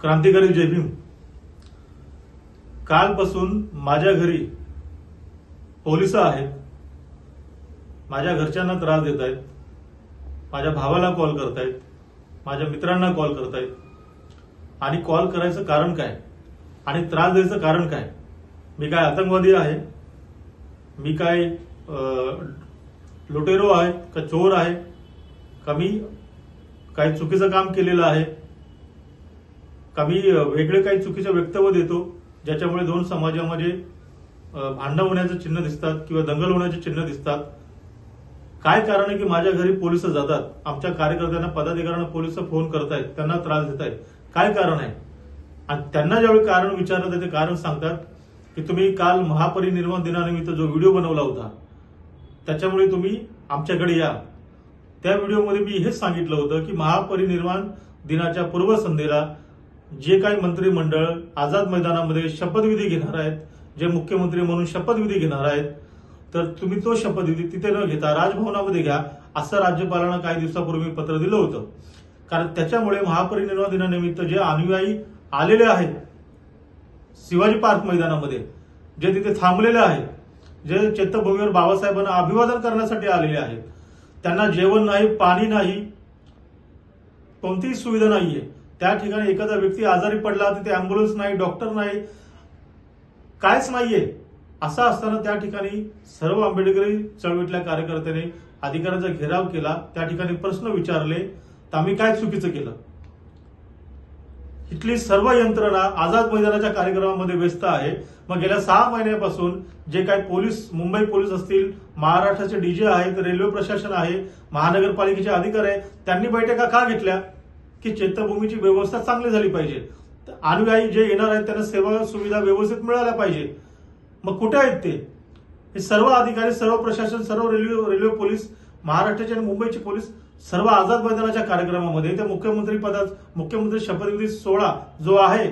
क्रांतिकारी जय भीम। कालपासून माझ्या घरी पोलिस आहेत, माझ्या घरच्यांना त्रास देत आहेत, माझ्या भावाला कॉल करतायत, माझ्या मित्रांना कॉल करतायत। आणि कॉल करायचं कारण काय आणि त्रास द्यायचं कारण काय? मी काय आतंकवादी आहे? मी काय लुटेरो आहे का चोर आहे का? मी काही चुकीचं काम केलेलं आहे का? मी वेगळे काही चुकीचं वक्तव्य देतो ज्याच्यामुळे दोन समाजामध्ये भांडण होण्याचं चिन्ह दिसतात किंवा दंगल होण्याचे चिन्ह दिसतात? काय कारण आहे की माझ्या घरी पोलिस जातात, आमच्या कार्यकर्त्यांना पदाधिकाऱ्यांना पोलिस फोन करतायत, त्यांना त्रास देत आहेत? काय कारण आहे? आणि त्यांना ज्यावेळी कारण विचारलं ते कारण सांगतात की तुम्ही काल महापरिनिर्वाण दिनानिमित्त जो व्हिडिओ बनवला होता त्याच्यामुळे तुम्ही आमच्याकडे या। त्या व्हिडिओमध्ये मी हेच सांगितलं होतं की महापरिनिर्वाण दिनाच्या पूर्वसंध्येला जे काही मंत्रिमंडळ आझाद मैदानामध्ये शपथविधी घेणार आहेत, जे मुख्यमंत्री म्हणून शपथविधी घेणार आहेत, तर तुम्ही तो शपथविधी तिथे न घेता राजभवनामध्ये घ्या, असं राज्यपालांना काही दिवसापूर्वी पत्र दिलं होतं। कारण त्याच्यामुळे महापरिनिर्वाण दिनानिमित्त जे अनुयायी आलेले आहेत शिवाजी पार्क मैदानामध्ये, जे तिथे थांबलेले आहेत, जे चैत्यभूमीवर बाबासाहेबांना अभिवादन करण्यासाठी आलेले आहेत, त्यांना जेवण नाही, पाणी नाही, कोणतीही सुविधा नाहीये। त्या ठिकाणी एखादा व्यक्ती आजारी पडला तिथे अँब्युलन्स नाही, डॉक्टर नाही, कायच नाहीये। असं असताना त्या ठिकाणी सर्व आंबेडकरी चळवळीतल्या कार्यकर्त्यांनी अधिकाऱ्यांचा घेराव केला, त्या ठिकाणी प्रश्न विचारले, तर आम्ही काय चुकीचं केलं? इथली सर्व यंत्रणा आझाद मैदानाच्या कार्यक्रमामध्ये व्यस्त आहे। मग गेल्या 6 महिन्यापासून जे काही पोलीस, मुंबई पोलीस असतील, महाराष्ट्राचे डीजे आहेत, रेल्वे प्रशासन आहे, महानगरपालिकेचे अधिकारी आहेत, त्यांनी बैठका का घेतल्या की चैत्यभूमीची व्यवस्था चांगली झाली पाहिजे, अनुयायी जे येणार आहेत त्यांना सेवा सुविधा व्यवस्थित मिळाल्या पाहिजे। मग कुठे आहेत ते? हे सर्व अधिकारी, सर्व प्रशासन, सर्व रेल्वे पोलीस, महाराष्ट्राचे आणि मुंबईचे पोलीस सर्व आझाद मैदानाच्या कार्यक्रमामध्ये त्या मुख्यमंत्री शपथविधी सोहळा जो आहे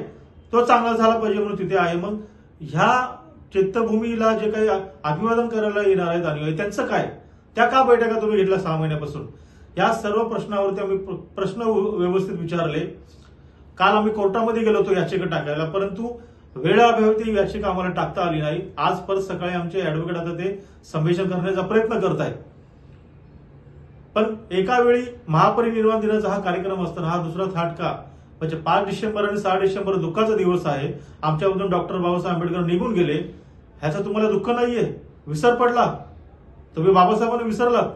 तो चांगला झाला पाहिजे म्हणून तिथे आहे। मग ह्या चैत्यभूमीला जे काही अभिवादन करायला येणार आहेत अनुयायी, त्यांचं काय? त्या का बैठका तुम्ही घेतल्या 6 महिन्यापासून? या सर्व प्रश्नावरती आम्ही प्रश्न व्यवस्थित विचारले। काल आम्ही कोर्टामध्ये गेलो होतो याचिका टाकायला, परंतु वेळाअभावी ती याचिका आम्हाला टाकता आली नाही। आज परत सकाळी आमचे ऍडव्होकेट आता ते संमेशन करण्याचा प्रयत्न करत आहेत। पण एका वेळी महापरिनिर्वाण दिनाचा हा कार्यक्रम असताना हा दुसरा थाट का? म्हणजे 5 डिसेंबर आणि 6 डिसेंबर दुःखाचा दिवस आहे, आमच्यामधून डॉक्टर बाबासाहेब आंबेडकर निघून गेले, ह्याचं तुम्हाला दुःख नाहीये? विसर पडला? तुम्ही बाबासाहेबांना विसरलात?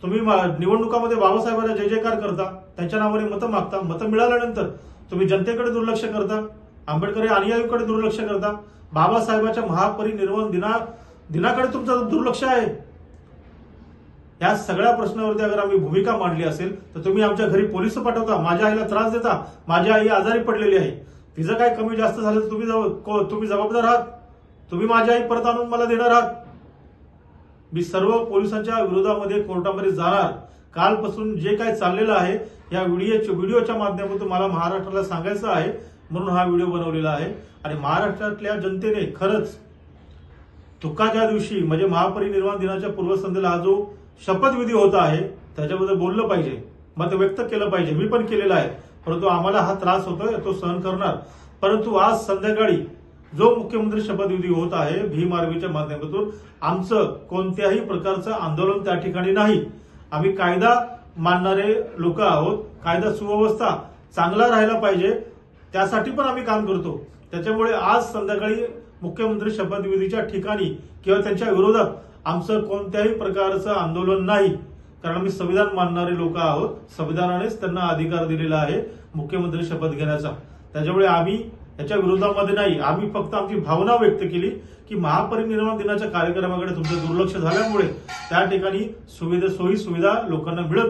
तुम्ही निवडणुकामध्ये बाबासाहेबांना जय जयकार करता, त्यांच्या नावाने मतं मागता, मतं मिळाल्यानंतर तुम्ही जनतेकडे दुर्लक्ष करता, आंबेडकरी अनुयायीकडे दुर्लक्ष करता, बाबासाहेबांच्या महापरिनिर्वाण दिनाकडे तुमचं दुर्लक्ष आहे। या सगळ्या प्रश्नावरती अगर आम्ही भूमिका मांडली असेल तर तुम्ही आमच्या घरी पोलिस पाठवता, माझ्या आईला त्रास देता, माझी आई आजारी पडलेली आहे, तिचं काय कमी जास्त झालं तर तुम्ही जबाबदार आहात? तुम्ही माझी आई परत आणून मला देणार आहात? मी सर्व पोलिसांच्या विरोधामध्ये कोर्टामध्ये जाणार। कालपासून जे काही चाललेलं आहे या व्हिडिओच्या माध्यमातून मला महाराष्ट्राला सांगायचं आहे म्हणून हा व्हिडिओ बनवलेला आहे। आणि महाराष्ट्रातल्या जनतेने खरंच दुःखाच्या दिवशी म्हणजे महापरिनिर्वाण दिनाच्या पूर्वसंध्येला हा जो शपथविधी होता आहे त्याच्याबद्दल बोललं पाहिजे, मत व्यक्त केलं पाहिजे। मी पण केलेलं आहे, परंतु आम्हाला हा त्रास होतोय तो सहन करणार। परंतु आज संध्याकाळी जो मुख्यमंत्री शपथविधी होत आहे भीम आर्मीच्या माध्यमातून, आमचं कोणत्याही प्रकारचं आंदोलन त्या ठिकाणी नाही। आम्ही कायदा मानणारे लोक आहोत, कायदा सुव्यवस्था चांगला राहायला पाहिजे त्यासाठी पण आम्ही काम करतो। त्याच्यामुळे आज संध्याकाळी मुख्यमंत्री शपथविधीच्या ठिकाणी किंवा त्यांच्या विरोधात आमचं कोणत्याही प्रकारचं आंदोलन नाही, कारण आम्ही संविधान मानणारे लोक आहोत, संविधानानेच त्यांना अधिकार दिलेला आहे मुख्यमंत्री शपथ घेण्याचा। त्याच्यामुळे आम्ही याच्या विरोधामध्ये नाही, आम्ही फक्त आमची भावना व्यक्त केली की महापरिनिर्वाण दिनाच्या कार्यक्रमाकडे तुमचं दुर्लक्ष झाल्यामुळे त्या ठिकाणी सोयी सुविधा लोकांना मिळत